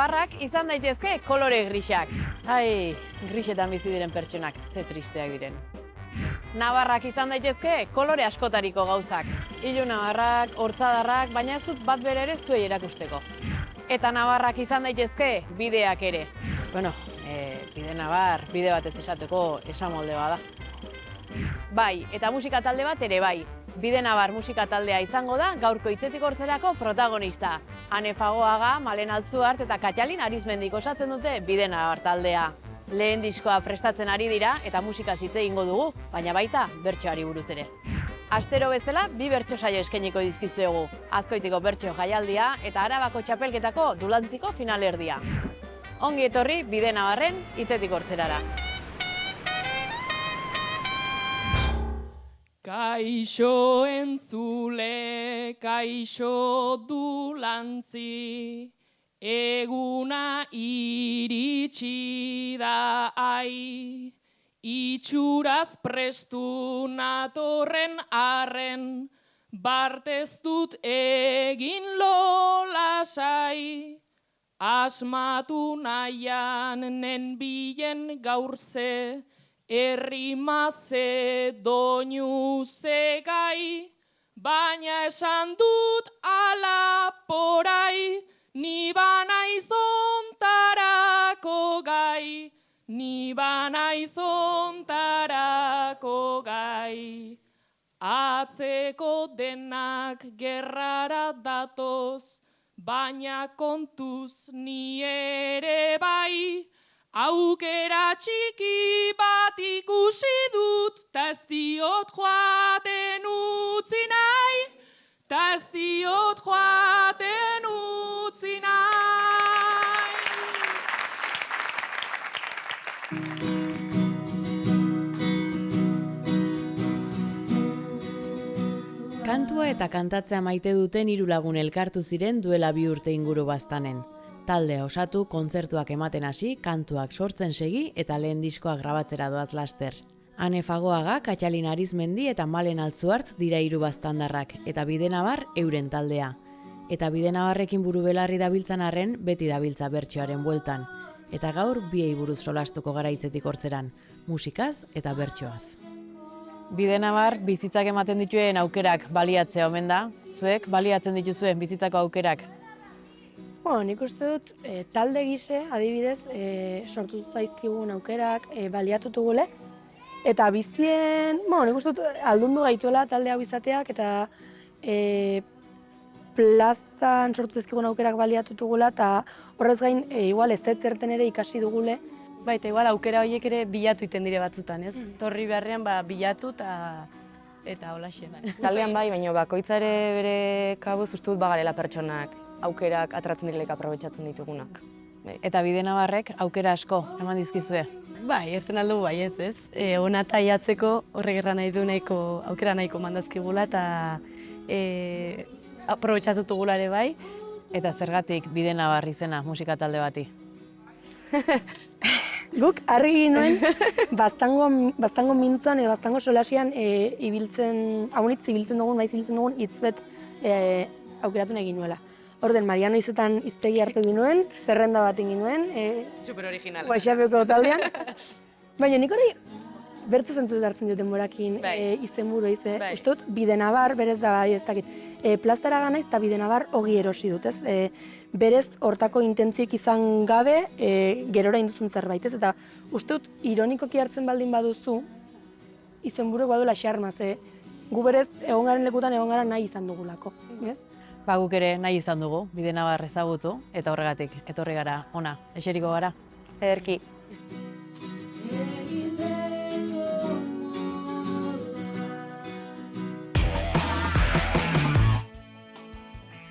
Navarrak izan daitezke kolore grisak. Ai, grisetan bizi diren pertsonak, ze tristeak diren. Navarrak izan daitezke kolore askotariko gauzak. Ilu navarrak, hortzadarrak, baina ez dut bat bere ere zuei erakusteko. Eta navarrak izan daitezke bideak ere. Bueno, bide navar, bide bat ez esateko esamolde bada. Bai, eta musika talde bat ere bai. Bide navar musika taldea izango da gaurko Hitzetik Hortzerako protagonista. Ane Fagoaga, Malen Altzuart eta Katalin Arizmendik osatzen dute Bide navar taldea. Lehen diskoa prestatzen ari dira eta musikaz hitz egingo dugu, baina baita bertsoari buruz ere. Astero bezala, 2 bertso saio eskainiko dizkizuegu. Azkoitiko bertso jaialdia eta Arabako txapelketako dulantziko finalerdia. Ongi etorri Bide navarren Hitzetik Hortzerara. Kaixo entzule, kaixo dulantzi, eguna iritsi da ai, itxuraz prestu natorren arren, bartez dut egin lolasai, asmatu nahian nenbilen gaurze, errimaze doinu zegai, baina esan dut ala porai, ni banaiz ontarako gai, ni banaiz ontarako gai. Atzeko denak gerrara datoz, baina kontuz ni ere bai, aukera txiki bat ikusi dut, ta ez diot joaten utzi nahi, ta ez diot joaten utzi nahi. Kantua eta kantatzea maite duten 3 lagun elkartu ziren duela 2 urte inguru baztanen. Taldea osatu, kontzertuak ematen hasi, kantuak sortzen segi eta lehen diskoak grabatzera doaz laster. Ane Fagoaga, Katalin Arizmendi eta Malen Altzuart dira 3 baztandarrak eta Bide navar euren taldea. Eta Bide navarrekin buru belarri dabiltzan arren, beti dabiltza bertsoaren bueltan. Eta gaur biei buruz solastuko gara Hitzetik Hortzeran, musikaz eta bertsoaz. Bide navar bizitzak ematen dituen aukerak baliatzea omen da. Zuek baliatzen dituzuen bizitzako aukerak? Nik uste dut talde gise, adibidez, sortu zaizkigun aukerak baliatu dugule. Eta bizien, nik uste dut aldundu gaituela talde hau izateak eta plazan sortu zaizkigun aukerak baliatu dugula eta horrez gain igual ez zerten ere ikasi dugule. Baita, igual aukera horiek ere bilatu iten dire batzutan, ez? Torri beharrean bilatu eta holaxe. Taldean bai, baina bakoitzare bere kabuz uste dut bagarela pertsonak aukerak atratzen direlek aprobetxatzen ditugunak. Eta Bide navarrek aukera asko eman dizkizue. Bai, ez den aldugu bai ez? Ona taiatzeko horrek erran nahi du aukera nahiko mandazkigula eta aprobetxatu dugula ere bai. Eta zergatik Bide navar izena musika talde bati? Guk argi nuen, baztango mintzon edo baztango solasian aunitz ibiltzen dugun, maiz ibiltzen dugun hitzbet aukeratu nahi ginuela. Orden, Mariano izetan hiztegi hartu ginuen, zerrenda bat egin nuen. Super originala. WhatsAppeko taldean. Baina nik hori bertze zentzu hartzen duten morakin izenburu ize. Uste dut, Bide navar berez da bai ez dakit. Plaztara ganaiz eta Bide navar ogi erosi dut, ez? Berez hortako intentziek izan gabe gerora induzun zerbait, ez? Eta uste dut, ironikoki hartzen baldin baduzu, izenburu baduela xarma, gu berez egon garen lekutan egon gara nahi izan dugulako, ez? Guk ere nahi izan dugu, Bide navar ezagutu, eta horregatik, etorri gara, ona, eseriko gara. Ederki.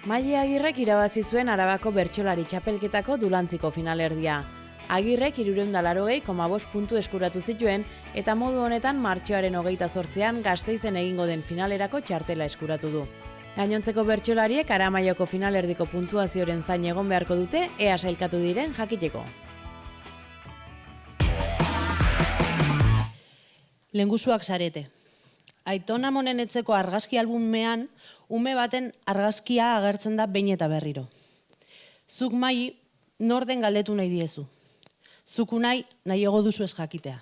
Maile Agirrek irabazi zuen Arabako bertsolari txapelketako dulantziko finalerdia. Agirrek 380,5 puntu eskuratu zituen eta modu honetan martxoaren 28an Gasteizen egingo den finalerako txartela eskuratu du. Gainontzeko bertsolariek Aramaioko finalerdiko puntuazioren zain egon beharko dute ea sailkatu diren jakiteko. Lengusuak zarete. Aiton Amonen etzeko argazki albumean, ume baten argazkia agertzen da behin eta berriro. Zuk Mai, norden galdetu nahi diezu. Zuku nahiago duzu ez jakitea.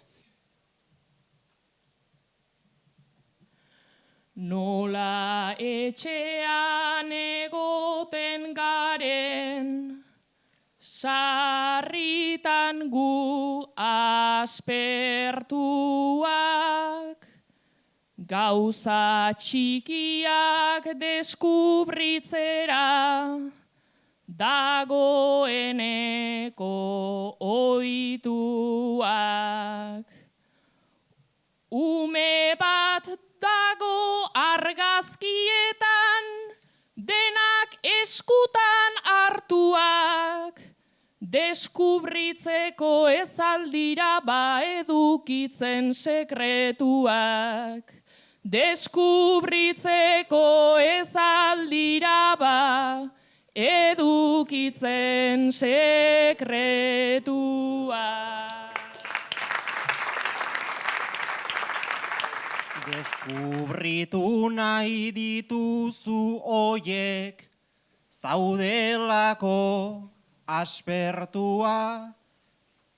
Nola etxean egoten garen, sarritan gu aspertuak, gauza txikiak deskubritzera, dagoeneko ohituak. Ume bat dago argazkietan, denak eskutan hartuak, deskubritzeko ez aldira ba edukitzen sekretuak. Deskubritzeko ez aldira ba edukitzen sekretuak. Deskubritu nahi dituzu oiek, zaudelako aspertua,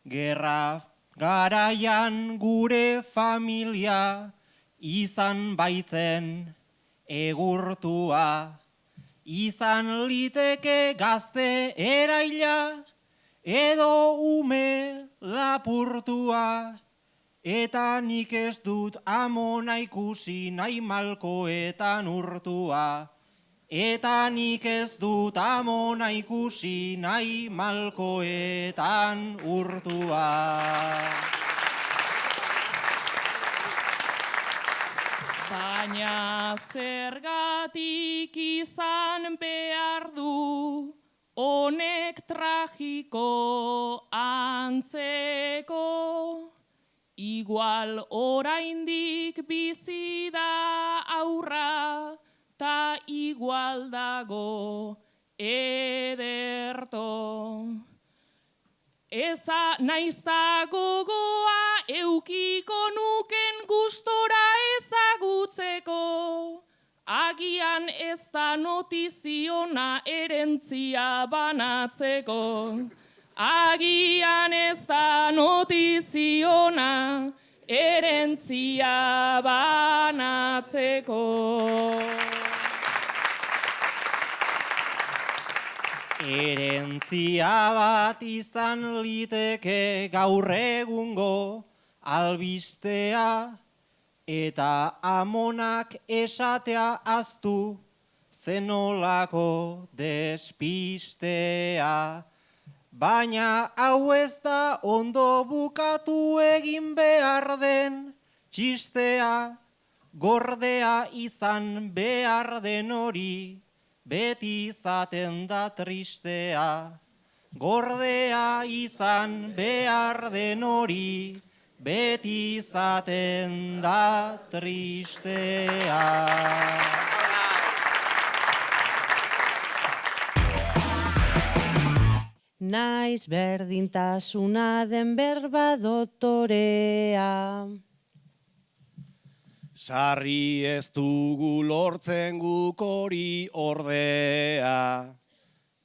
gerra garaian gure familia izan baitzen egurtua, izan liteke gazte eraila edo ume lapurtua. Eta nik ez dut amona ikusi nahi malkoetan urtua. Eta nik ez dut amona ikusi nahi malkoetan urtua. Baina zergatik izan behar du honek tragiko antzeko. Igual oraindik bizi da aurra, ta igual dago ederto. Eza naizta gogoa eukiko nuken gustora ezagutzeko, agian ez da notiziona erentzia banatzeko. Agian ez da notiziona erentzia banatzeko. Erentzia bat izan liteke gaur egungo albistea, eta amonak esatea ahaztu zenolako despistea. Baina hau ez da ondo bukatu egin behar den txistea, gordea izan behar den hori, beti izaten da tristea. Gordea izan behar den hori, beti izaten da tristea. Naiz berdintasuna den berba dotorea. Sarri ez dugu lortzen guk hori ordea,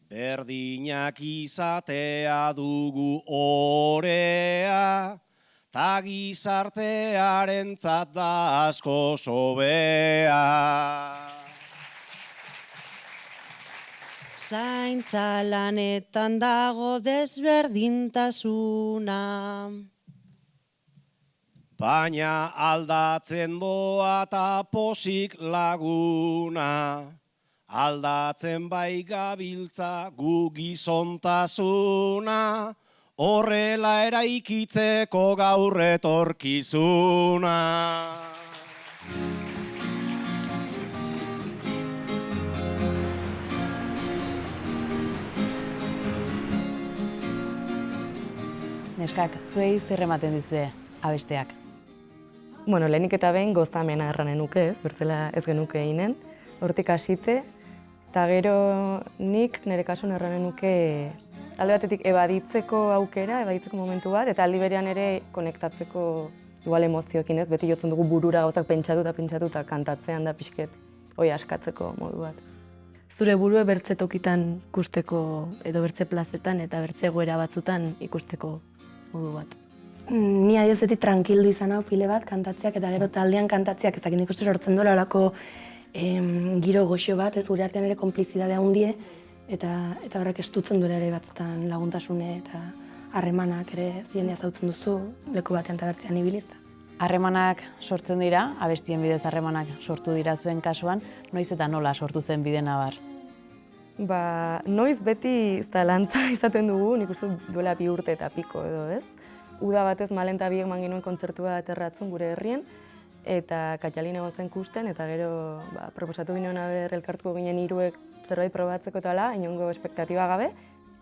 berdinak izatea dugu orea, ta gizartearentzat da asko sobea. Zaintza lanetan dago desberdintasuna. Baina aldatzen doa eta posik laguna, aldatzen bai gabiltza gu gizontasuna, horrela eraikitzeko gaur etorkizuna. Neskak, zuei zer ematen dizue abesteak? Bueno, lehenik eta behin gozamena erranen nuke, ez, bertzela ez genuke eginen. Hortik hasite, eta gero nik nire kasuan erranen nuke alde batetik ebaditzeko aukera, ebaditzeko momentu bat, eta aldi berean ere konektatzeko igual emozioekin, ez, beti jotzen dugu burura gauzak pentsatu eta kantatzean da pixket hoi askatzeko modu bat. zure burue bertze tokitan ikusteko, edo bertze plazetan eta bertze egoera batzutan ikusteko modu bat. Ni adiozetik tranquildu izan hau pile bat kantatzeak eta gero taldean kantatzeak ezakit nik uste sortzen duela olako giro goxo bat, ez gure artean ere konplizidadea handie eta horrek estutzen duela ere batzutan laguntasune eta harremanak ere jendea zautzen duzu leku batean eta bertzean ibilizta. Harremanak sortzen dira, abestien bidez harremanak sortu dira zuen kasuan, noiz eta nola sortu zen Bidenabar? Noiz beti zalantza izaten dugu, nik uste duela 2 urte eta piko edo, ez? Uda batez Malenta biek man genuen kontzertu bat erratzun gure herrien, eta Katalin egon zen kusten, eta gero proposatu ginen aber elkartuko ginen 3 zerbait probatzeko tala, inongo espektatiba gabe.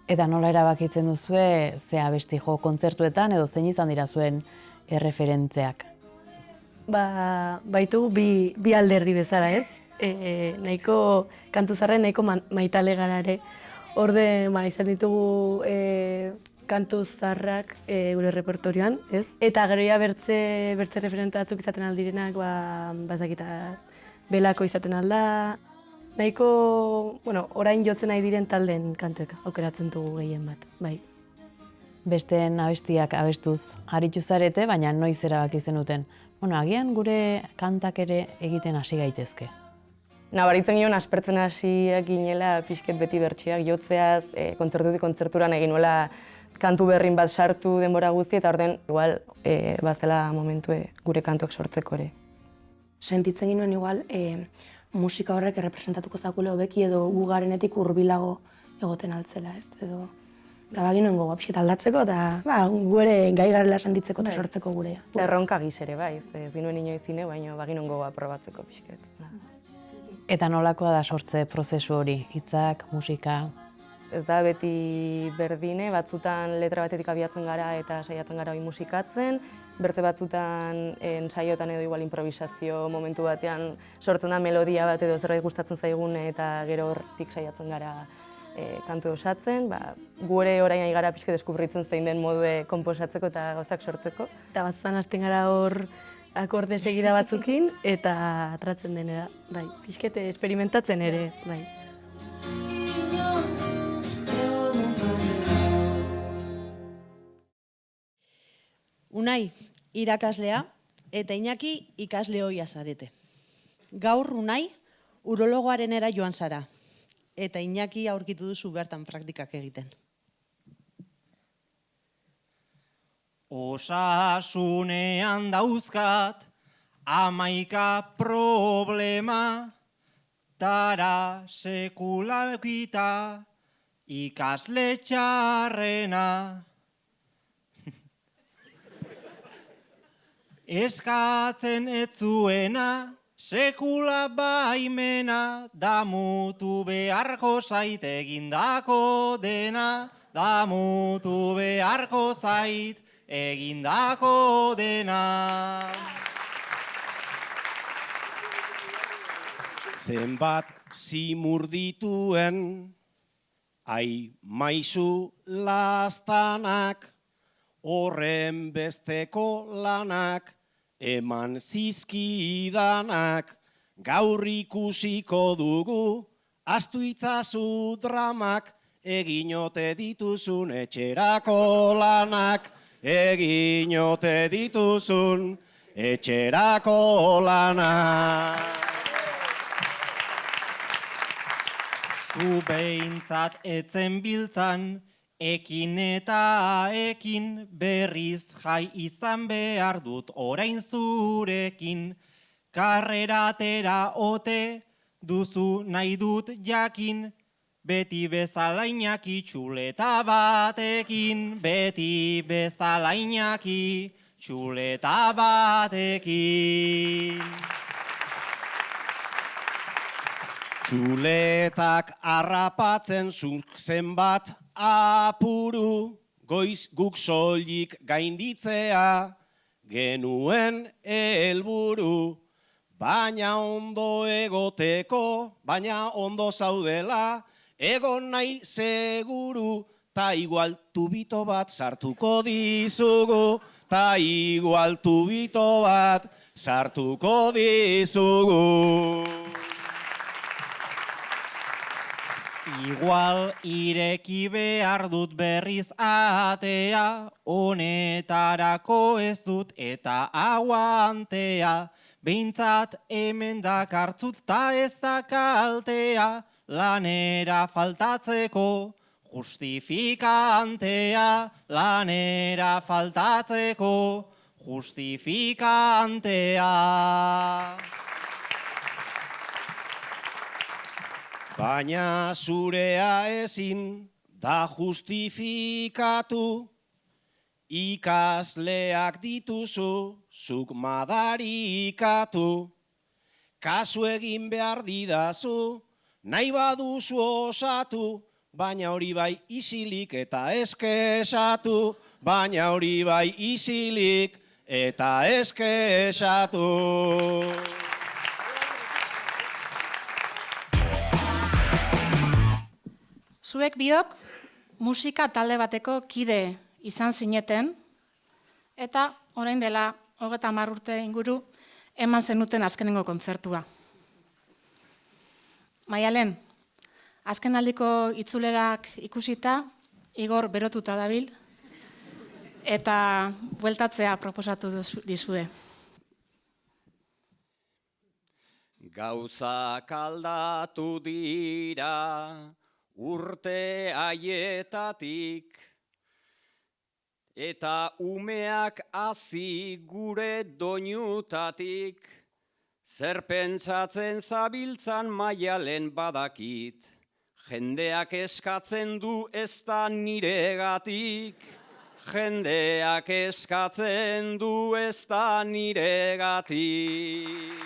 Eta nola erabakitzen duzue, ze abesti jo kontzertuetan edo zein izan dira zuen erreferentzeak? Baitugu bi alderdi bezala, ez? Nahiko kantu zarren nahiko maitale gara ere. Orde, izan ditugu kantu zarrak gure repertorioan, ez? Eta gero ja bertze referente batzuk izaten aldirenak, bazakita belako izaten alda. Nahiko, orain jotzen nahi diren taldeen kantuek aukeratzen dugu gehien bat, bai. Besteen abestiak abestuz aritu zarete, baina noiz erabaki zenuten. Agian gure kantak ere egiten hasi gaitezke. Nabaritzen gion aspertzen hasiak ginela pixket beti bertsiak jotzeaz, kontzertutik kontzerturan egin nuela kantu berrin bat sartu denbora guzti, eta orden igual bazela momentu gure kantuak sortzeko ere. Sentitzen ginoen igual musika horrek errepresentatuko zakule hobeki edo gugarenetik hurbilago egoten altzela, ez? Edo eta baginoen gogoa pixket aldatzeko eta gu ere gai garela sentitzeko eta sortzeko gurea. Erronka giz ere, bai, ez ginuen inoiz zine, baina baginoen gogoa probatzeko pixket. Eta nolakoa da sortze prozesu hori, hitzak, musika? Ez da beti berdine, batzutan letra batetik abiatzen gara eta saiatzen gara hori musikatzen, bertze batzutan ensaiotan edo igual improvisazio momentu batean sortzen da melodia bat edo zerbait gustatzen zaigun eta gero hortik saiatzen gara kantu osatzen, gu ere orain ari gara pixke deskubritzen zein den modue konposatzeko eta gauzak sortzeko. Eta batzutan hasten gara hor akorde segida batzukin eta atratzen denera, bai, pixkete esperimentatzen ere, bai. Unai, irakaslea eta Iñaki ikasle ohia zarete. Gaur Unai, urologoarenera joan zara. Eta Iñaki aurkitu duzu bertan praktikak egiten. Osasunean dauzkat 11 problema, tara sekulaukita ikasle txarrena. Eskatzen etzuena, sekula baimena, damutu beharko zait egindako dena, damutu beharko zait egindako dena. Zenbat zimur dituen, maizu laztanak, horren besteko lanak, eman zizkidanak, gaur ikusiko dugu, astu itzazu dramak, eginote dituzun etxerako lanak, eginote dituzun etxerako lanak. Zu behintzat etzen biltzan, ekin eta ekin, berriz jai izan behar dut orain zurekin. Karreratera ote duzu nahi dut jakin, beti bezala Iñaki txuleta batekin, beti bezala Iñaki txuleta batekin. Txuletak harrapatzen zuk zenbat apuru, goiz guk soilik gainditzea genuen helburu. Baina ondo egoteko, baina ondo zaudela, egon nahi seguru, ta igual tubito bat sartuko dizugu, ta igual tubito bat sartuko dizugu. Igual ireki behar dut berriz atea, honetarako ez dut eta aguantea. Behintzat hemen dakartzut ta ez da kaltea, lanera faltatzeko justifikantea, lanera faltatzeko justifikantea. Baina zurea ezin da justifikatu, ikasleak dituzu, zuk madarikatu. Kasu egin behar didazu, nahi baduzu osatu, baina hori bai isilik eta eskesatu, baina hori bai isilik eta eskesatu. Zuek biok musika talde bateko kide izan zineten, eta orain dela 30 urte inguru eman zenuten azkenengo kontzertua. Maialen, azkenaldiko itzulerak ikusita, Igor berotuta dabil, eta bueltatzea proposatu dizue. Gauzak aldatu dira urte haietatik, eta umeak hazi gure doinutatik, zer pentsatzen zabiltzan Maialen badakit, jendeak eskatzen du ez da niregatik, jendeak eskatzen du ez da niregatik.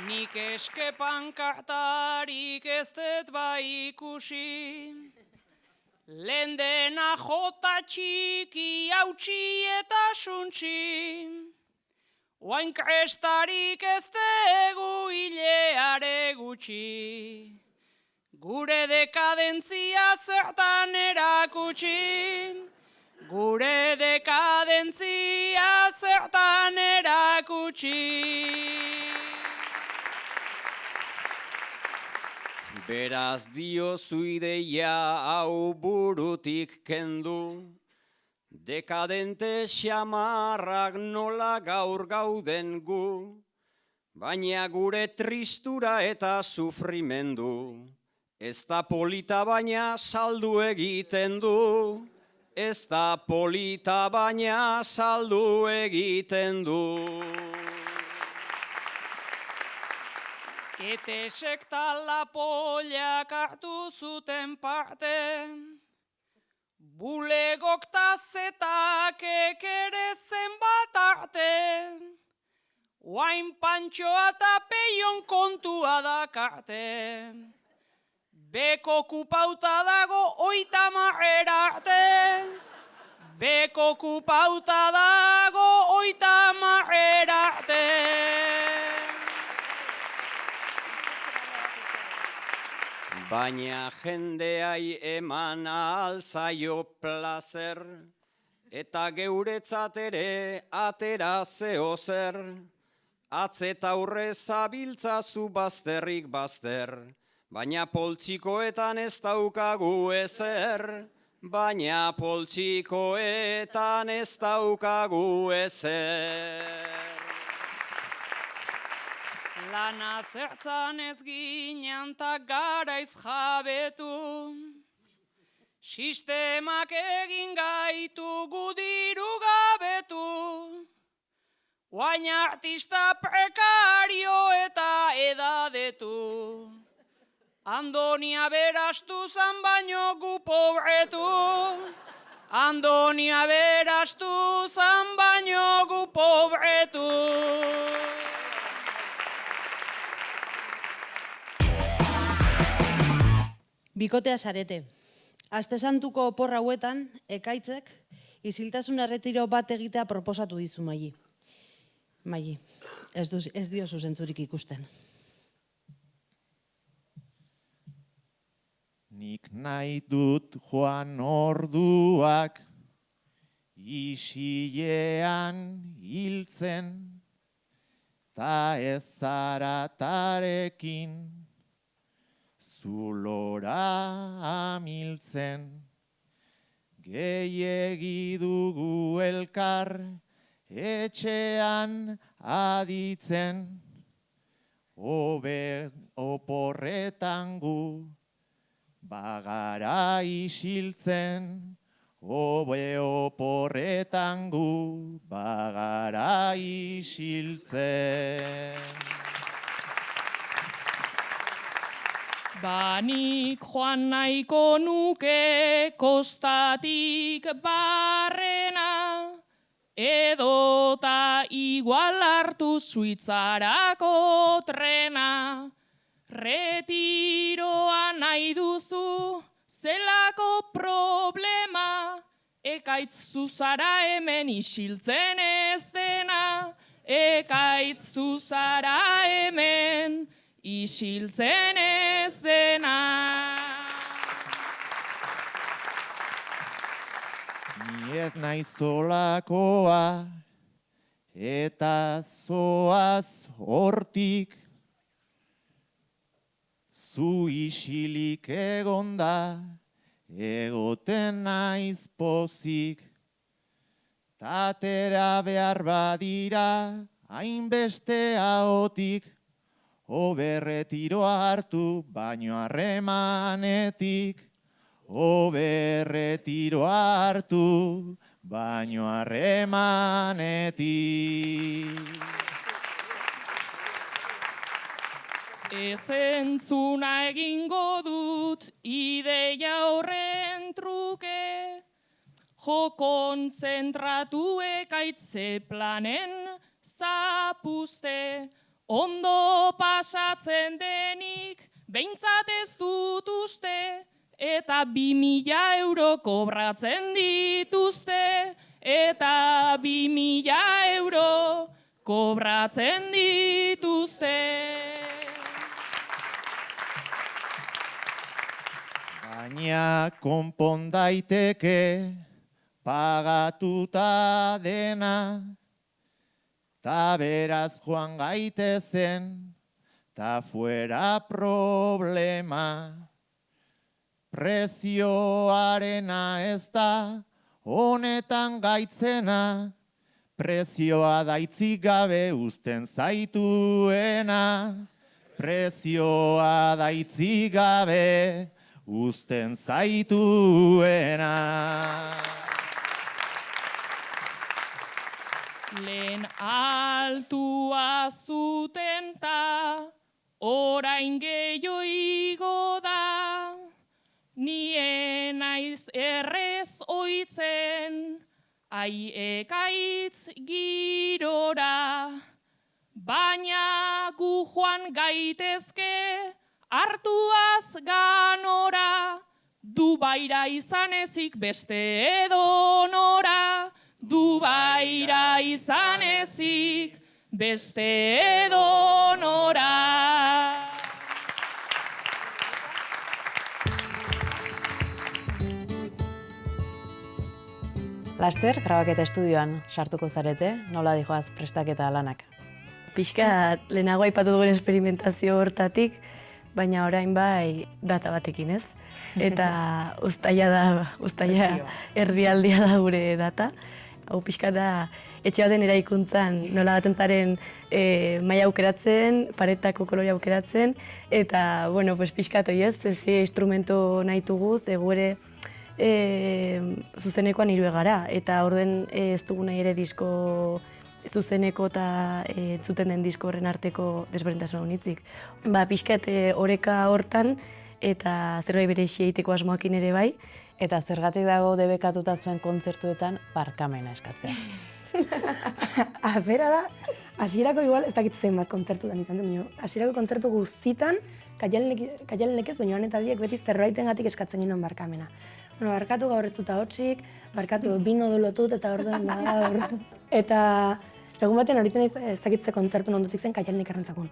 Nik eske pankartarik ez dut bai ikusi, lehen dena jota txiki hautsi eta suntsi, oain krestarik ez dugu hileare gutxi, gure dekadentzia zertan erakutsi, gure dekadentzia zertan erakutsi. Beraz diozu ideia hau burutik kendu, dekadente xamarrak nola gaur gauden gu, baina gure tristura eta sufrimendu, ez da polita baina saldu egiten du, ez da polita baina saldu egiten du. Etesek tala poliak hartu zuten parte, bulegok tazetak ere zenbat arte, oain pantxoa eta peion kontua dakarte, beko kupauta dago 30 arte, beko kupauta dago 30 arte. Baina jendeai eman alzaio plazer, eta geuretzat ere atera zeo zer, atzeta aurre zabiltzazu bazterrik bazter, baina poltsikoetan ez daukagu ezer, baina poltsikoetan ez daukagu ezer. Lana zertzan ez ginen ta garaiz jabetu, sistemak egin gaitu gudiru gabetu, oain artista prekario eta edadetu, Andonia berastu zan baino gu pobretu, Andonia berastu zan baino gu pobretu. Bikotea zarete. Aste santuko opor hauetan, ekaitzek, isiltasun erretiro bat egitea proposatu dizu Maili. Maili, ez diozu zentzurik ikusten. Nik nahi dut joan orduak, isilean hiltzen, ta ez zaratarekin, zulora amiltzen, gehiegi dugu elkar etxean aditzen, hobe oporretan gu bagara isiltzen, hobe oporretan gu bagara isiltzen. Banik joan nahiko nuke kostatik barrena, edota igual hartu Suitzarako trena. Retiroa nahi duzu, zelako problema, ekaitz zuzara hemen isiltzen ez dena, ekaitz zuzara hemen isiltzen ez dena. Ni ez naiz zolakoa, eta zoaz hortik, zu isilik egonda, egoten naiz pozik. Tatera behar badira, hainbeste ahotik, hobe retiroa hartu, baino harremanetik. Hobe retiroa hartu, baino harremanetik. Ez entzuna egingo dut ideia horren truke, jo kontzentratu ekaitze planen zapuzte, ondo pasatzen denik behintzat ez dut uste, eta 2.000 euro kobratzen dituzte, eta 2.000 euro kobratzen dituzte. Baina konpon daiteke pagatuta dena, ta beraz joan gaitezen, ta fuera problema. Prezioarena ez da honetan gaitzena, prezioa daitzik gabe uzten zaituena, prezioa daitzik gabe uzten zaituena. Lehen altua zuten ta, orain gehiago igo da, nien naiz errez oitzen, ai ekaitz girora, baina gu joan gaitezke, hartuaz ganora, Dubaira izan ezik beste edonora, Dubaira izan ezik beste edonora. Laster, grabaketa estudioan sartuko zarete, nola dijoaz prestaketa lanak? Pixka lehenago aipatu duen esperimentazio hortatik, baina orain bai data batekin, ez? Eta uztaila erdialdia da gure data. Hau pixka da etxe baten eraikuntzan nola baten zaren maila aukeratzen, paretako kolore aukeratzen, eta, bueno, pues pixka toi ez, ze instrumento nahi dugu, ze gure zuzenekoan 3 gara, eta orden ez dugu nahi ere disko zuzeneko eta entzuten den disko horren arteko desberdintasun honitzik. Ba, pixkat oreka hortan eta zerbait berezi egiteko asmoakin ere bai. Eta zergatik dago debekatuta zuen kontzertuetan barkamena eskatzea. Afera da, hasierako igual ez dakit zenbat kontzertutan izan den, hasierako kontzertu guztitan, kaialenek ez, baina eta biek beti zerbaitengatik eskatzen ginen barkamena. Bueno, barkatu gaur ez dut ahotsik, barkatu bino dolotut eta orduen da. Eta egun batean horiten ez dakitze kontzertun ondotik zen kaialenek errentzakun.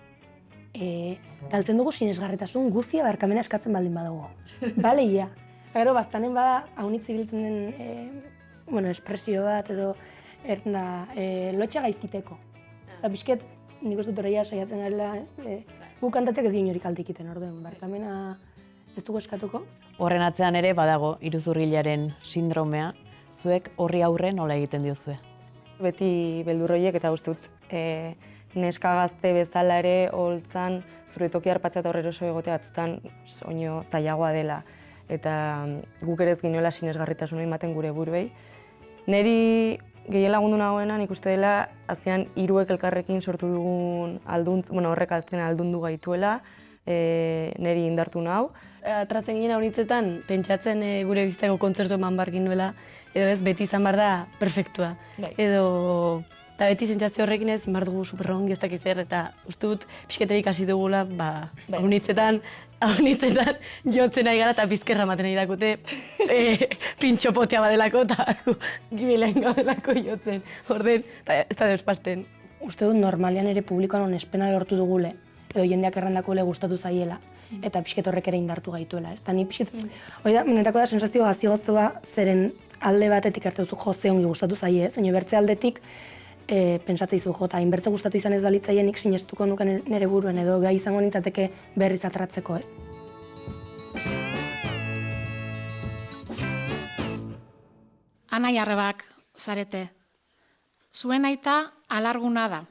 Galtzen dugu sinesgarritasun guztia barkamena eskatzen baldin badugu. Bale, ia. Gero, baztanen bada, haunitz ibiltzen den espresio bat edo lotxa gaizkiteko. Eta bizket, nik ez dut horreia saiatzen garela, gu kantatzek ez dien horik aldikiten orduen. Barkamena Ez dugu eskatuko? Horren atzean ere badago iruzurgilaren sindromea, zuek horri aurre nola egiten diozue? Beti beldurroiek eta uste dut neska gazte bezala ere holtzan zure toki harpatzea eta horreroso egotea batzutan soinu zailagoa dela. Eta guk ere ez ginoela sinesgarritasuna ematen gure buruei. Neri gehien lagundu nagoena nik uste dela azkenan hiruek elkarrekin sortu dugun horrek azkenan aldundu gaituela, neri indartu nau. Atratzen ginen honitzetan, pentsatzen gure bizitzako kontzertu eman barkin nuela, edo ez, beti izan behar da perfektua. Edo, eta beti sentsazio horrekin ez, behar dugu superrongi ez dakiz zer, eta uste dut pixketerik hasi dugula, honitzetan jotzen nahi gara eta bizkerra ematen nahi dakute pintxo potea badelako eta gibilean gaudelako jotzen. Orden, ez da despasten. Uste dut normalian ere publikoan onespena lortu dugule, edo jendeak errandakule gustatu zaiela, eta pixket horrek ere indartu gaituela. Eta ni pixket, hori da, menetako da sensazio gazi-goztua, zeren alde batetik arte duzu ze ongi gustatu zaie, zein bertze aldetik pentsatze izu eta inbertze gustatu izan ez balitzaienik sinestuko nuken nire buruen edo gai izango nintzateke berriz atratzeko, ez? Anai arrebak zarete. Zuen aita alarguna da.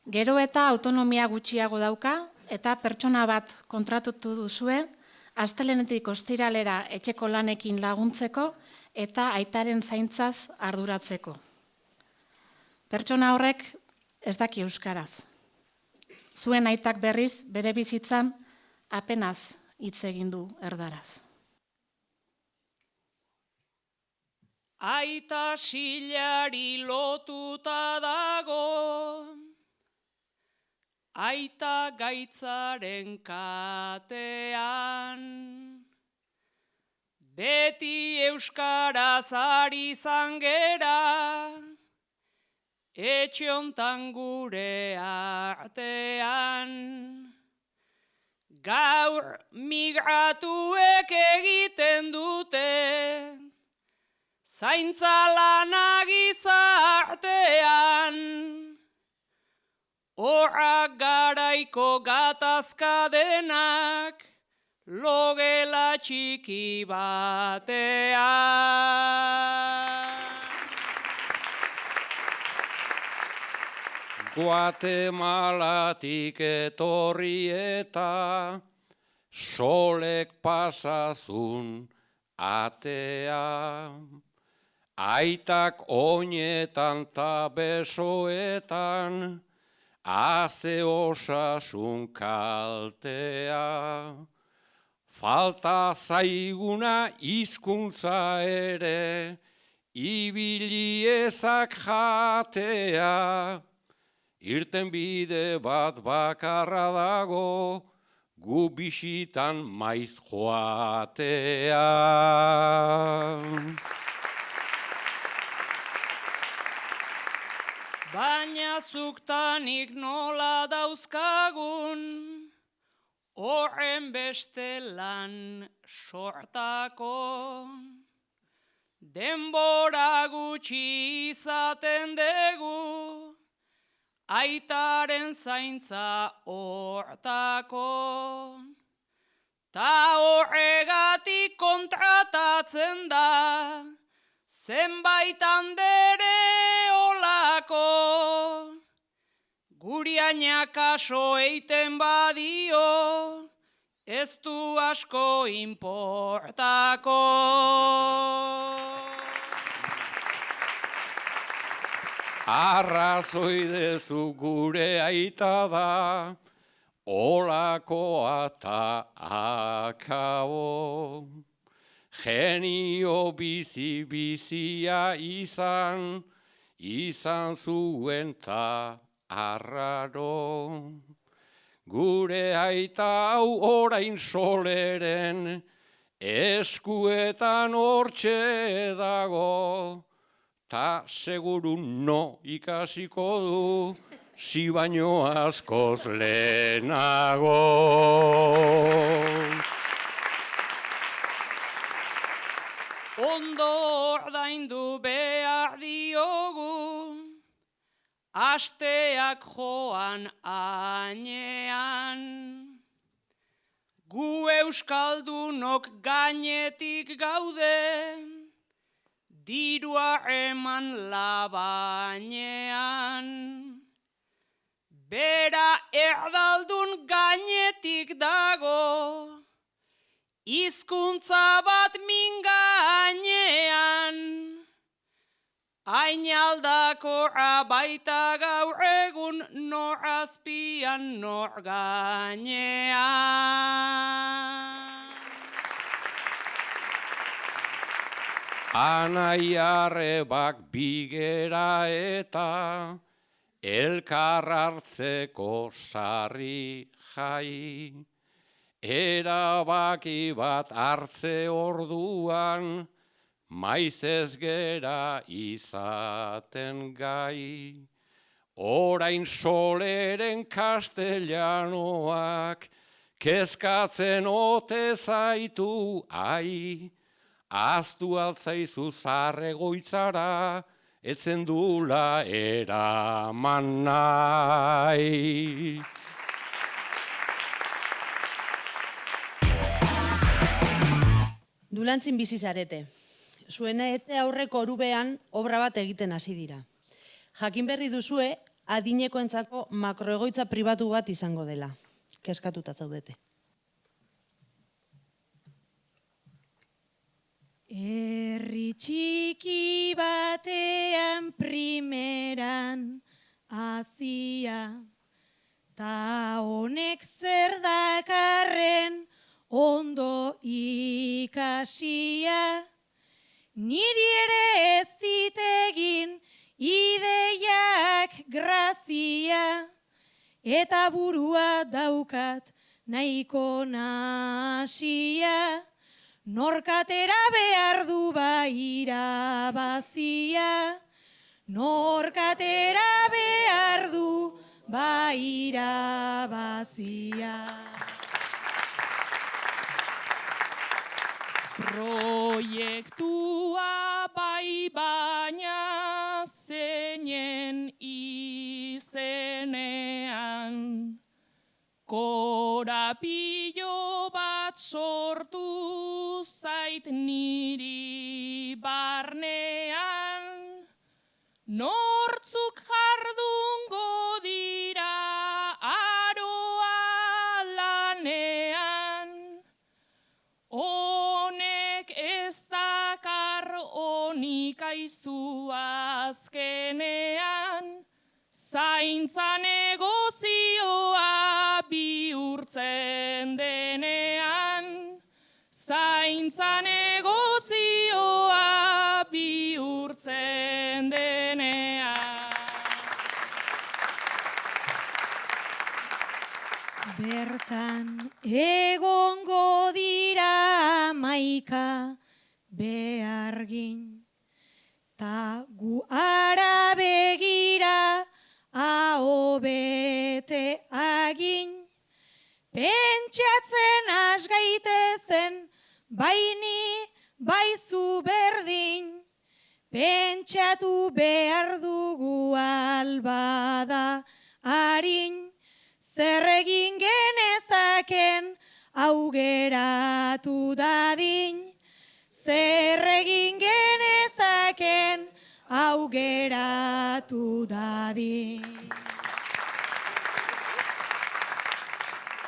Gero eta autonomia gutxiago dauka eta pertsona bat kontratutu duzue astelehenetik ostiralera etxeko lanekin laguntzeko eta aitaren zaintzaz arduratzeko. Pertsona horrek ez daki euskaraz. Zuen aitak berriz bere bizitzan apenas hitz egin du erdaraz. Aita silari lotuta dago, aita gaitzaren katean, beti euskaraz ari zangera, etxe hontan gure artean. Gaur migratuek egiten dute, zaintza lana gizartean. Horrak garaiko gatazka denak, logela txiki batean. Guatemalatik etorri eta solek pasazun atea. Aitak oinetan ta besoetan haze osasun kaltea. Falta zaiguna hizkuntza ere, ibili ezak jatea. Irten bide bat bakarra dago, gu bisitan maiz joatea. Baina zuktanik nola dauzkagun, horren beste lan sortako. Denbora gutxi izaten dugu, aitaren zaintza hortako. Ta horregatik kontratatzen da, zenbait andere olako. Guriaina kaso eiten badio, ez du asko importako. Arrazoi dezu gure aita da, olakoa ta akabo. Genio bizi-bizia izan zuen ta arraro. Gure aita hau orain soleren, eskuetan hortxe dago. Ta seguru no ikasiko du, si baino askoz lehenago. Ondo ordaindu behar diogu, asteak joan ainean. gu euskaldunok gainetik gaude, dirua eman labainean. Bera erdaldun gainetik dago, hizkuntza bat min gainean. Hain aldakorra baita gaur egun, nor azpian, nor gainean. Anai arrebak bigera eta elkar hartzeko sarri jai. Erabaki bat hartze orduan, maiz ez gera izaten gai. Orain soleren castellanoak, kezkatzen ote zaitu ai. Aztu altzaizu zarregoitzara, etzen dula eraman nahi. Dulantzin bizi zarete. Zuen ete aurreko orubean obra bat egiten hasi dira. Jakin berri duzue, adinekoentzako makroegoitza pribatu bat izango dela. Kezkatuta zaudete. Herri txiki batean primeran hazia, ta honek zer dakarren ondo ikasia. Niri ere ez ditegin ideiak grazia, eta burua daukat nahiko nasia. Norkatera behar du irabazia, norkatera behar du irabazia. Proiektua bai baina zeinen izenean, korapilo bat sortu zait niri barnean, nortzuk jardungo dira aroa lanean, honek ez dakar honik aizu azkenean, zaintza negozioa bihurtzen denean, zaintza negozioa bihurtzen denean. Bertan egongo dira hamaika behargin, ta gu ara begira aho bete agin. Pentsatzen has gaitezen, baini baizu berdin, pentsatu behar dugu albada harin, zer egin genezaken hau geratu dadin, zer egin genezaken hau geratu dadin.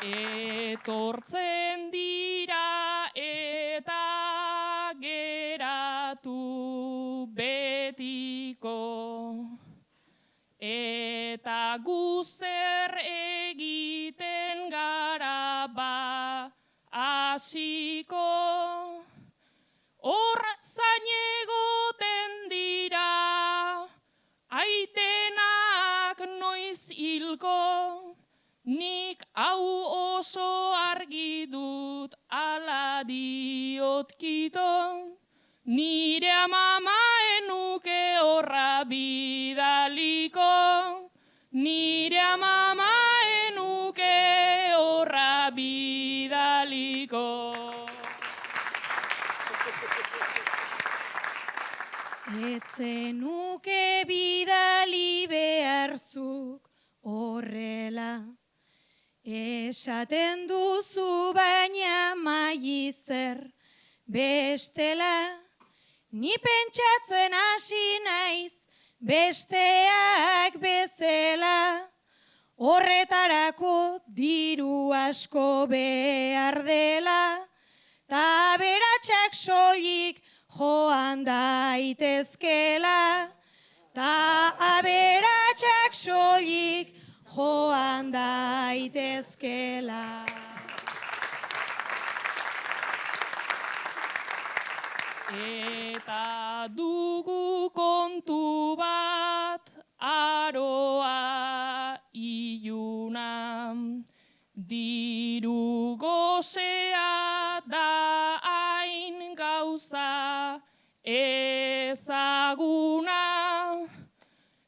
Etortzen dira eta geratu betiko, eta gu zer egiten gara hasiko, hor zain egoten dira, aitenak noiz hilko, nik hau oso argi dut ala diotkito, nire amama enuke horra bidaliko, nire amama enuke horra bidaliko. Etzenuke bidali beharzuk horrela, Esaten duzu baina mai zer bestela, ni pentsatzen hasi naiz besteak bezala, horretarako diru asko behar dela, ta beratxak soilik joan daitezkela, ta aberatxak soilik joan daitezkela. Eta dugu kontu bat, aroa iluna, diru gozea da hain gauza ezaguna,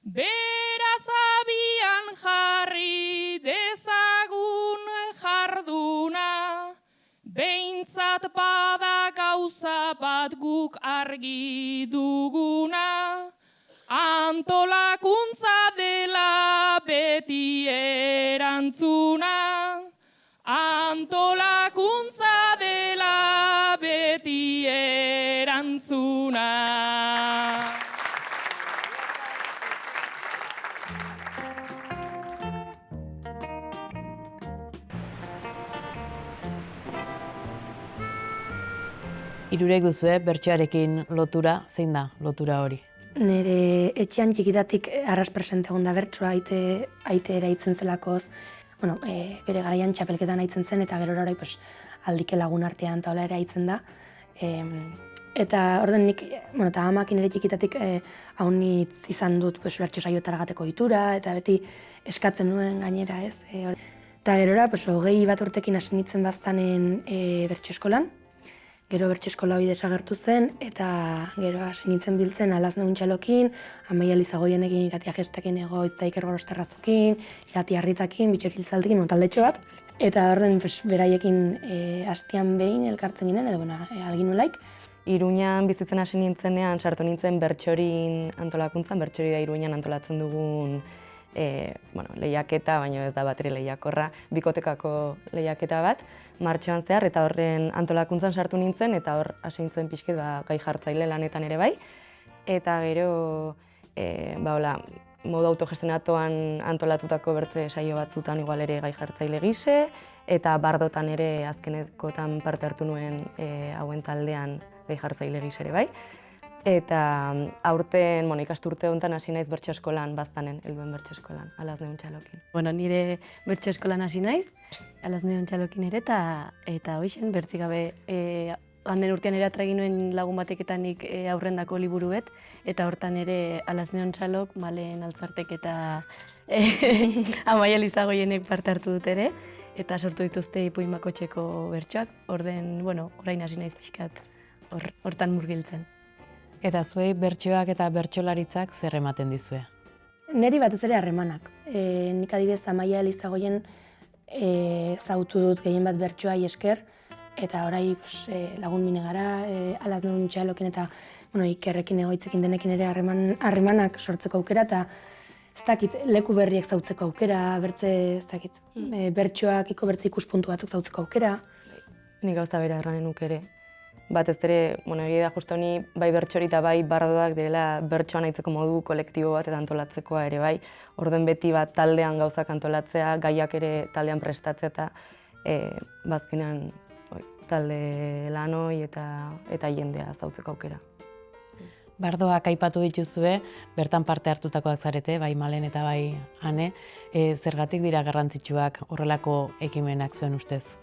beraz abian jarri dezagun jarduna, behintzat bada gauza bat guk argi duguna, antolakuntza dela beti erantzuna, antolakuntza dela beti erantzuna. Hirurek duzue bertsoarekin lotura, zein da lotura hori? Nire etxean txikitatik arras presente egon da bertsoa, aite eraitzen zelakoz, bere garaian txapelketan aitzen zen, eta gero orai aldike lagun artean eta hola ere aitzen da. Eta orden nik, eta amakin ere txikitatik haunitz izan dut bertso saioetara gateko ohitura, eta beti eskatzen nuen gainera, ez. Eta gerora, 21 urtekin hasi nintzen baztanen bertso eskolan. Gero bertso eskola hori desagertu zen, eta gero hasi nintzen biltzen Alazne Untxalokin, Amaia Lizagoienekin, Iratia Gestakin Egoitz eta Iker Gorosterrazokin, Iratia Arritakin, Bitxor Hiltzaldekin, taldetxo bat. Eta horren beraiekin hastian behin elkartzen ginen, edo algin nolaik. Iruñan bizitzen hasi nintzenean, sartu nintzen bertsorin antolakuntzan, bertsori da Iruñan antolatzen dugun lehiaketa, baina ez da bateri lehiakorra, bikotekako lehiaketa bat, martxoan zehar, eta horren antolakuntzan sartu nintzen, eta hor hasi nintzen pixke gai jartzaile lanetan ere bai. Eta gero, modu autogestionatuan antolatutako bertze saio batzutan igual ere gai jartzaile gise, eta bardotan ere azkenekotan parte hartu nuen hauen taldean gai jartzaile gise ere bai. Eta aurten, ikasturte honetan hasi naiz bertso eskolan baztanen, helduen bertso eskolan, Alazne Untxalokin. Nire bertso eskolan hasi naiz, Alazne Untxalokin ere, eta hoixen, bertzik gabe, handen urtean ere atragin nuen lagun bateketanik aurrendako liburu bet, eta hortan ere Alazne Untxalok, Malen Altzartek eta Amaia Lizagoienek parte hartu dut ere, eta sortu dituzte Ipuin Bakotxeko bertsoak, orain hasi naiz pixkat hortan murgiltzen. Eta zuei bertsoak eta bertsolaritzak zer ematen dizue? Neri batez ere harremanak. Nik adibidez Amaia Lizagoien zautu dut gehien bat bertsoai esker, eta orai lagun mine gara, Alazne Untxalokin eta Ikerrekin Egoitzekin denekin ere harremanak sortzeko aukera, eta ez dakit, leku berriek zautzeko aukera, bertsoak, bertze ikuspuntu batzuk zautzeko aukera. Nik gauza bera erranen nuk ere. Batez ere, egia da justo honi bai bertsori eta bai bardoak direla bertsoan aitzeko modu kolektibo bat eta antolatzekoa ere bai. Orden beti bat taldean gauzak antolatzea, gaiak ere taldean prestatzea eta bazkenean talde lanoi eta jendea zautzeko aukera. Bardoak aipatu dituzue, bertan parte hartutakoak zarete, bai Malen eta bai Ane. Zergatik dira garrantzitsuak horrelako ekimenak zuen ustez?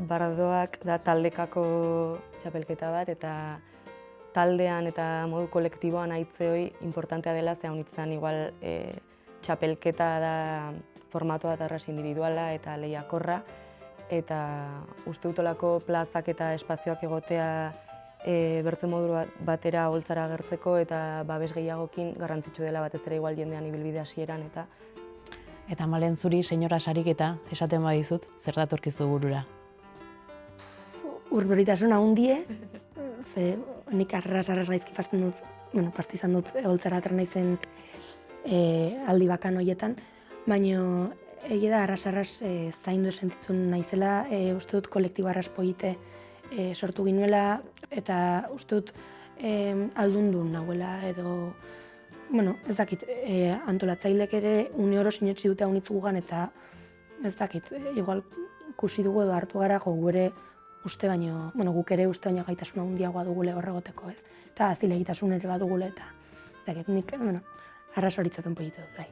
Bardoak da taldekako txapelketa bat, eta taldean eta modu kolektiboan aitze hori importantea dela, ze haunitzen igual txapelketa da formatoa eta arras individuala eta lehiakorra, eta uste dutolako plazak eta espazioak egotea bertze modu batera holtzara agertzeko eta babes gehiagokin garrantzitsu dela batez ere igual jendean ibilbide hasieran eta Eta Malen zuri, senyora sariketa, esaten badizut, zer datorkizu burura? Urberitasun handie, ze nik arras gaizki partizan dut holtzara atra naizen aldi bakan horietan, baina egia da arras zaindu sentitzen naizela, uste dut kolektibo arras polite sortu ginuela, eta uste dut aldundu nagoela edo, bueno, ez dakit, antolatzailek ere une oro sinetsi dute haunitz gugan, eta ez dakit, igual ikusi dugu edo hartu gara jo gure uste baino, bueno, guk ere uste baino gaitasuna handiagoa dugule horregoteko, ez? Eta zilegitasun ere badugule, eta nik, bueno, arras horitzaten politu dut, bai.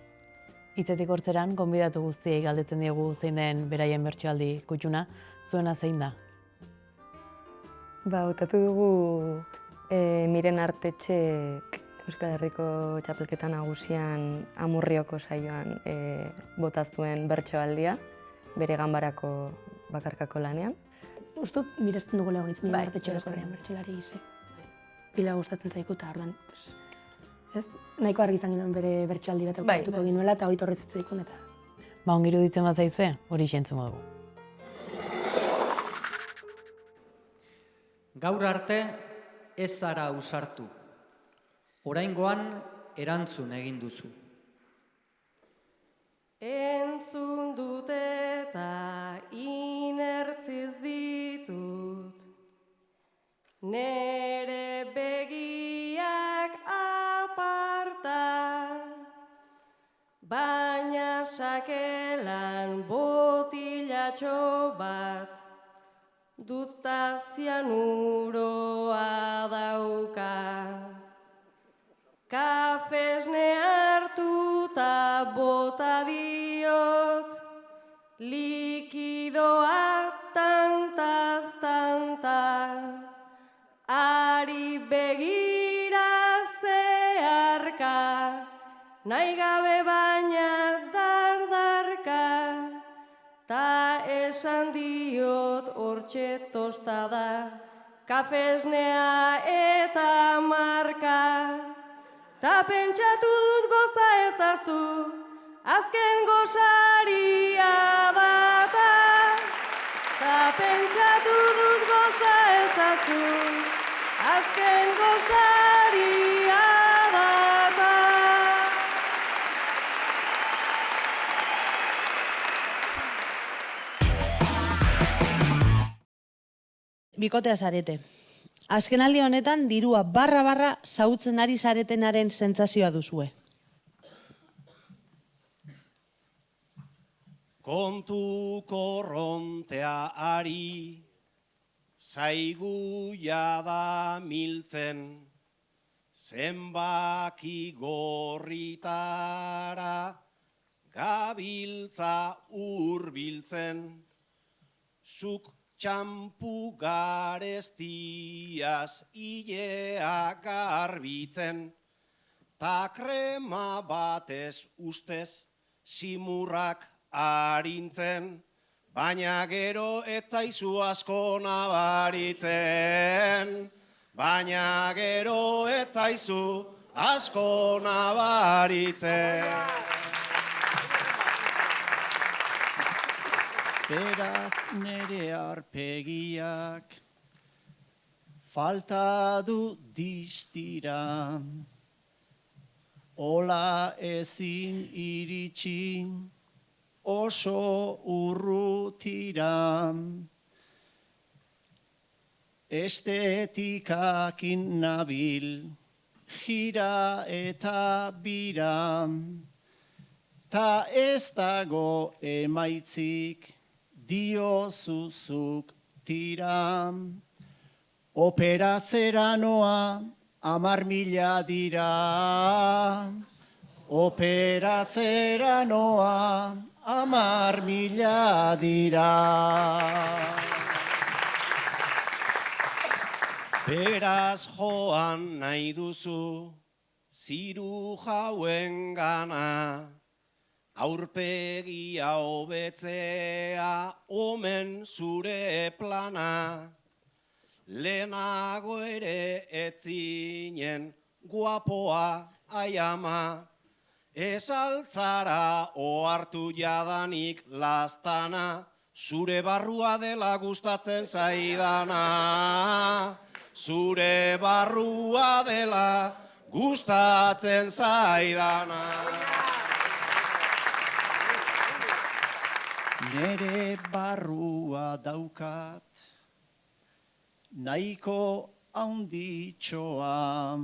Hitzetik hortzeran, gonbidatu guztiei galdetzen diegu zein den beraien bertsoaldi kutxuna, zuena zein da? Hautatu dugu Miren Artetxek Euskal Herriko txapelketa nagusian Amurrioko saioan bota zuen bertsoaldia, bere ganbarako bakarkako lanean. Uste dut miresten dugu legonitz, Miren Artetxeko bertsolari gise. Pila gustatzen zaiku, eta orduan, nahiko argi izan ginoen bere bertsoaldi bat aukatuko ginuela, eta hori torretzitza dikun, eta... Ongi iruditzen bazaizue, hori xentzungo dugu. Gaur arte ez zara ausartu. Oraingoan erantzun egin duzu. Entzun dut eta inertziz ditut, nere begiak aparta, baina sakelan botilatxo bat, dut zianuroa dauka. Kafesne hartuta bota diot, likidoa tantaz-tanta, ari begira zeharka, nahi gabe baina dardarka, ta esan diot hortxe tostada, kafesnea eta marka. Ta pentsatu dut goza ezazu, azken gozaria data. Ta pentsatu dut goza ezazu, azken gozaria data. Bikotea zarete. Azkenaldi honetan dirua barra zautzen ari zaretenaren sentsazioa duzue. Kontu korrontea ari, zaigu jada miltzen, zenbaki gorritara, gabiltza hurbiltzen, zuk txampu garestiaz ilea garbitzen, ta krema batez ustez simurrak arintzen, baina gero ez zaizu asko nabaritzen. Baina gero ez zaizu asko nabaritzen. Beraz nere arpegiak falta du distira, ola ezin iritsi oso urrutira, estetikakin nabil jira eta bira, ta ez dago emaitzik diozuzuk tira, operatzera noa 10.000 dira, operatzera noa 10.000 dira. Beraz joan nahi duzu ziru jauen gana, aurpegia hobetzea omen zure plana, lehenago ere etzinen guapoa aiama, ez altzara ohartu jadanik lastana, zure barrua dela gustatzen zaidana, zure barrua dela gustatzen zaidana. nere barrua daukat, nahiko handitxoa,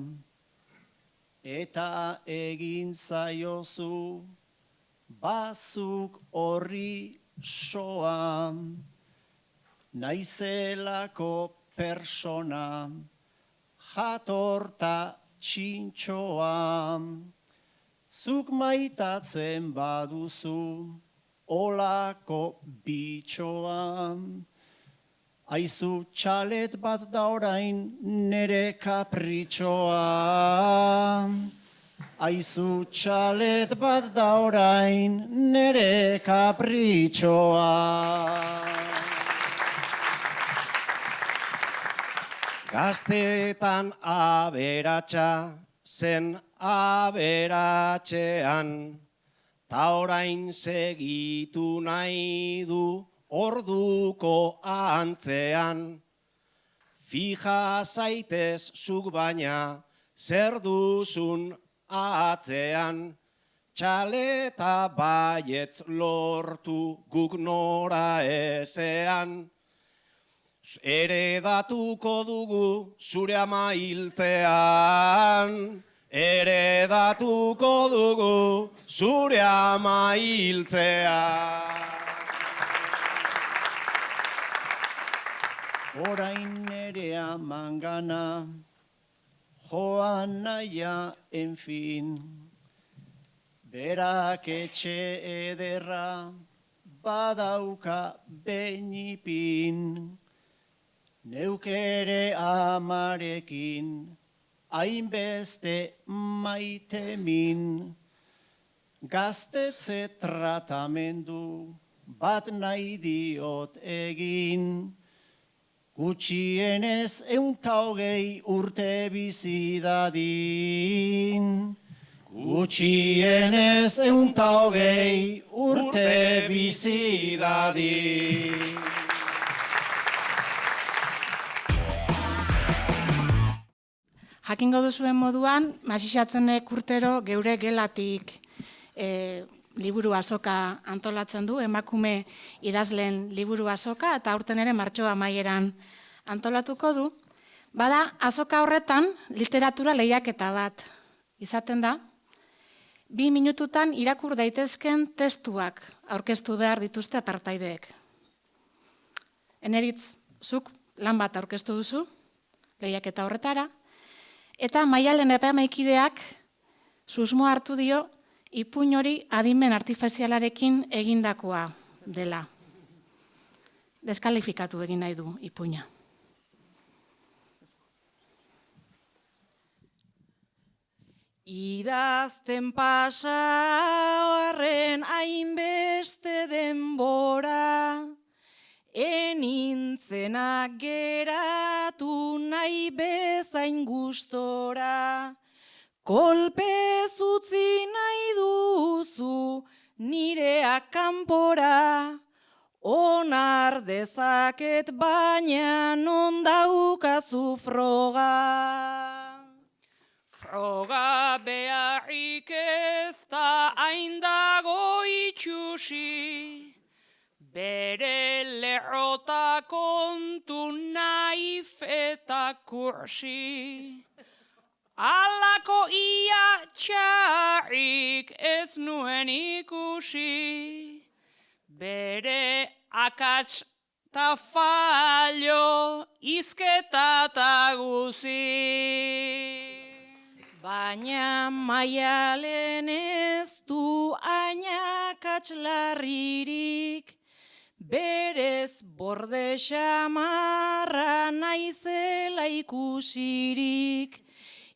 eta egin zaiozu, bazuk horri soa, naizelako persona, jatorta txintxoa, zuk maitatzen baduzu, olako bitxoa. Aizu txalet bat da orain nere kapritxoa. Aizu txalet bat da orain nere kapritxoa. Gaztetan aberatsa zen aberatxean, ta orain segitu nahi du orduko antzean. Fija zaitez zuk baina zer duzun atzean, txaleta baietz lortu guk nora ezean. Heredatuko dugu zure ama hiltzean, heredatuko dugu zure ama hiltzean. Orain nere amangana, joan naia, enfin, berak etxe ederra, badauka beñipin, neuk ere amarekin, hainbeste maitemin, gaztetze tratamendu bat nahi diot egin, gutxienez 120 urte bizi dadin. Gutxienez 120 urte bizi dadin. Jakingo duzuen moduan, Masixatzenek urtero geure gelatik liburu azoka antolatzen du, emakume idazleen liburu azoka, eta aurten ere martxoa amaieran antolatuko du. Bada, azoka horretan literatura lehiaketa bat izaten da, 2 minututan irakur daitezken testuak aurkeztu behar dituzte partaideek. Eneritz, zuk lan bat aurkeztu duzu, lehiaketa horretara, eta Maialen Epamaikideak susmo hartu dio ipuin hori adimen artifizialarekin egindakoa dela. Deskalifikatu egin nahi du ipuina. Idazten pasa harren hainbeste denbora, enintzenak geratu nahi bezain gustora, kolpez utzi nahi duzu nireak kanpora, onar dezaket baina non daukazu froga. Froga beharrik ez da hain dago itxusi, bere lerrota kontu naif eta kursi. Alako ia txarrik ez nuen ikusi, bere akats ta fallo izketa ta guzi. Baina Maialen ez du ainakats larririk, berez borde xamarra naizela ikusirik,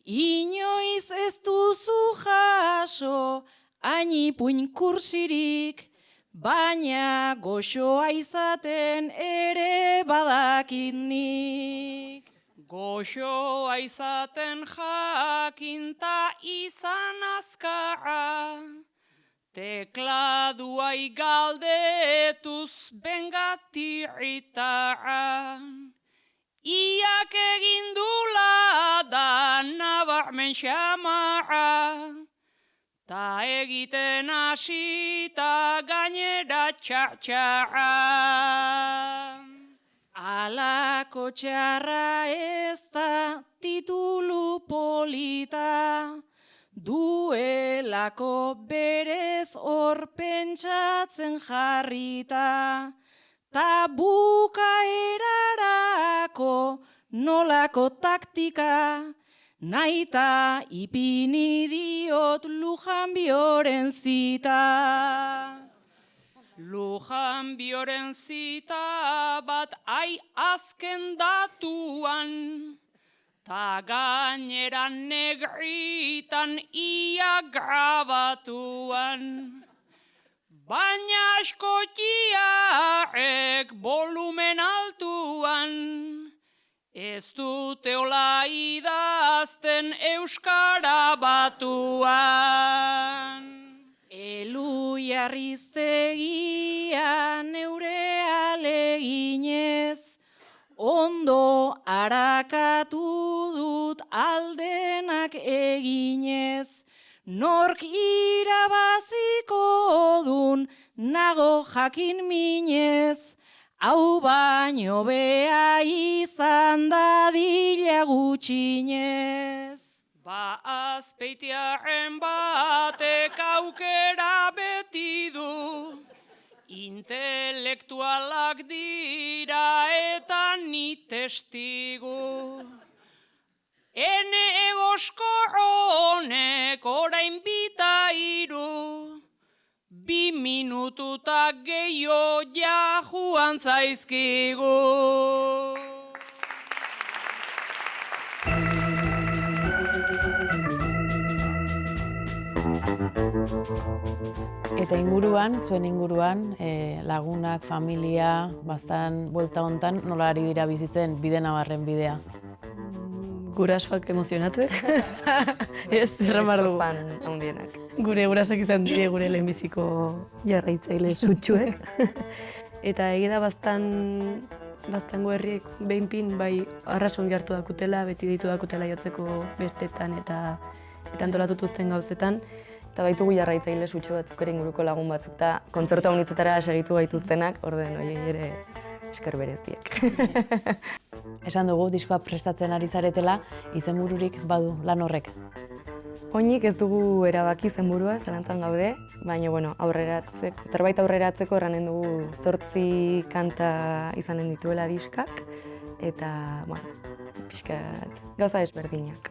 inoiz ez duzu jaso hainipuin kursirik, baina goxoa izaten ere badakit nik. Goxoa izaten jakinta izan azkarra, tekladuai galdetuz bengatirritarra. Iak egindula da nabarmen xamarra, ta egiten hasita gainera txatxarra. Alako txarra ez da titulu polita, duelako berez hor pentsatzen jarrita, ta bukaerarako nolako taktika, naita ipini diot Lujan Bioren zita. Lujan Bioren zita bat azken datuan, ta gainera negritan ia grabatuan. Baina askotiarek volumen altuan, ez dute ola idazten euskara batuan. Elu jarriztegia neure aleginez, ondo arakatu dut aldenak eginez, nork irabaziko dun nago jakin minez, hau baino bea izan dadila gutxinez. Ba azpeitiarren batek aukera beti du, intelektualak dira eta ni testigu. Ene egoskor honek orain bita iru, 2 minututa gehiago ja joan zaizkigu. Eta inguruan, zuen inguruan, lagunak, familia, bastan, buelta hontan, nola ari dira bizitzen Bidenabarren bidea? Gurasoak emozionatuek. Ez, zerramar dugu. Fan handienak. Gure gurasoak izan dire gure lehenbiziko jarraitzaile sutsuek. Eta egia da bastango herriek behinpin bai arrason jartu dakutela, beti ditu dakutela jotzeko bestetan eta antolatutuzten gauzetan. Eta baitugu jarraitzaile sutsu batzuk ere inguruko lagun batzuk, eta kontzertu honetara segitu gaituztenak, orden horiei ere esker bereziek. Esan dugu, diskoa prestatzen ari zaretela, izenbururik badu lan horrek. Oinik ez dugu erabaki izenburua, zalantzan gaude, baina zerbait aurreratzeko erranen dugu 8 kanta izanen dituela diskak, eta, pixkat, gauza desberdinak.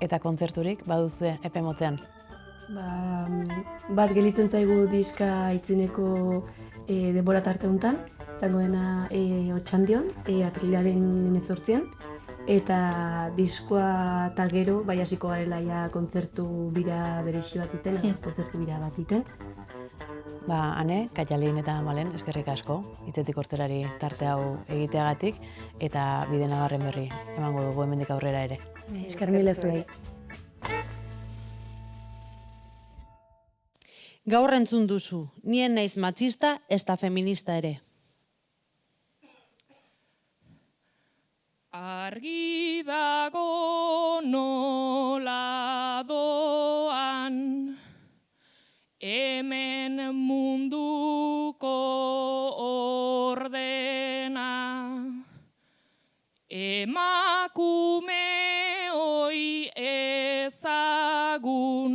Eta kontzerturik baduzue epe motzean? Bat gelitzen zaigu diska itzineko denbora tarte honetan, zango dena Otxandion, aprilaren 18an, eta diskoa eta gero, bai hasiko garela ja kontzertu bira berexi bat iten, kontzertu bira bat iten. Ane, Kaialin eta Malen, eskerrik asko, hitzetik hortzerari tarte hau egiteagatik, eta Bidenabarren berri emango dugu hemendik aurrera ere. Esker mila zuei. Gaur entzun duzu, nien naiz matxista, ezta feminista ere. Argi dago nola doan, hemen munduko ordena, emakume hoi ezagun,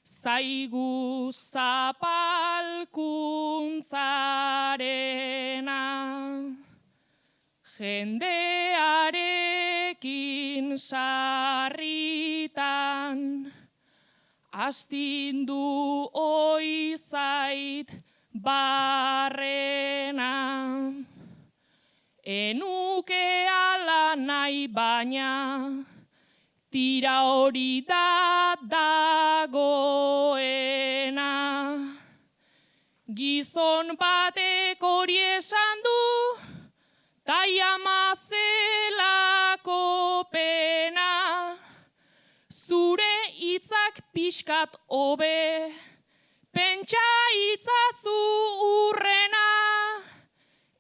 zaigu zapalkuntzarena, jendearekin sarritan, astindu oi zait barrena. Enuke ala nahi baina, tira hori da dagoena. Gizon batek hori esan du, tai ama zelako pena. Zure hitzak pixkat hobe, pentsa itzazu urrena.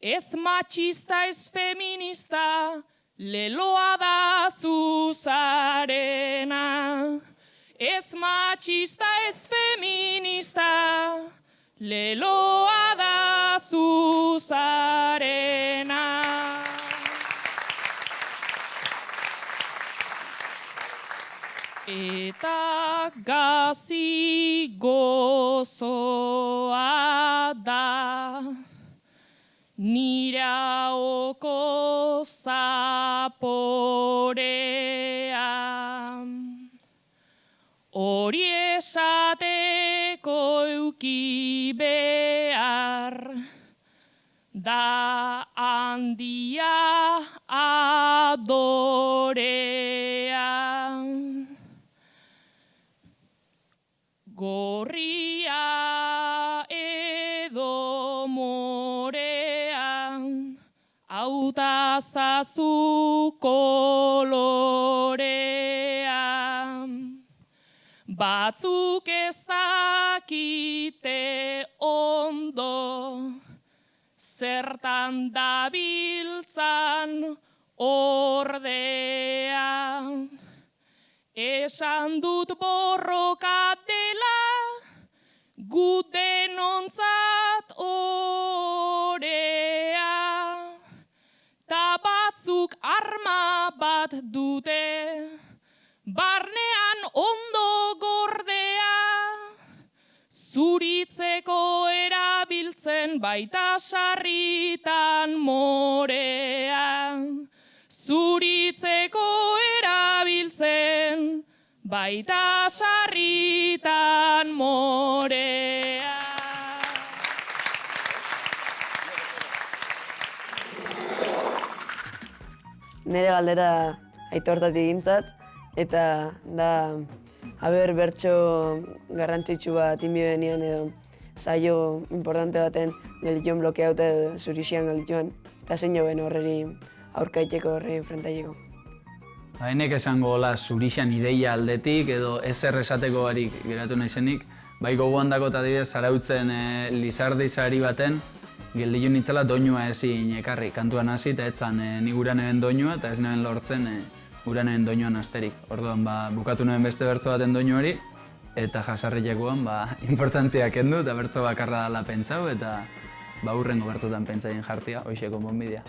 Ez matxista, ez feminista, leloa da zuzarena. ez matxista, ez feminista, leloa da zuzarena. Eta gazi gozoa da, nire haoko zaporea. Hori esateko euki behar, da handia adorea. Gorria edo morea, hauta zazu kolorea. Batzuk ez dakite ondo, zertan dabiltzan ordea. Esan dut borroka dela, gu denontzat orea. Ta batzuk arma bat dute, barnean ondo gordea. Zuritzeko erabiltzen baita sarritan morea. Zuritzeko erabiltzen baita sarritan morea. Nire galdera Aitortatik egintzat, eta da haber bertso garrantzitsu bat inbioenean edo saio importante baten geldituen blokeauta edo zurixian geldituen, eta zein joven horreri aurkaiteko horri enfrentaileko. Hainek esango gola zurixan ideia aldetik edo ezer esateko barik geratu naizenik, bai gogoan dako eta adibidez zarautzen lizardizari baten gelditu nintzela doinua ezin ekarri. Kantuan hasi eta etzan ni guraneben doinua eta ez neben lortzen guraneben doinuan asterik. Orduan bukatu nuen beste bertso baten doinu hori eta jasarrikekoan importantzia kendu eta bertso bakarra dela pentsau eta hurrengo bertsotan pentsaien jartia, hoxe konponbidea.